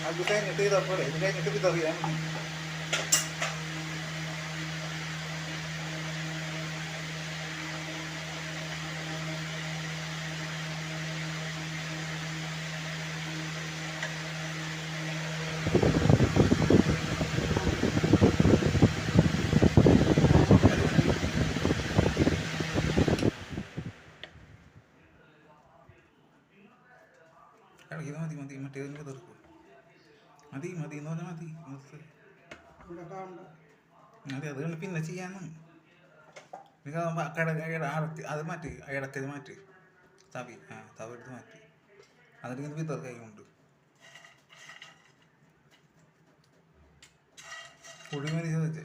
അത് കഴിഞ്ഞിട്ട് ചെയ്താൽ പോലെ ഇത് കഴിഞ്ഞിട്ട് വിതറിയാൽ മതി. ഇത് മതി മതി മറ്റേതിന് വിതർക്കും. മതി മതി എന്ന് പറഞ്ഞാൽ മതി മതി. അത് കൊണ്ട് പിന്നെ ചെയ്യാന്ന് അത് മാറ്റി ഇടക്കത് മാറ്റി തവി എടുത്ത് മാറ്റി അതിങ്ങനെ വിതർ കൈ കൊണ്ട് പൊടി മതി ചോദിച്ചേ.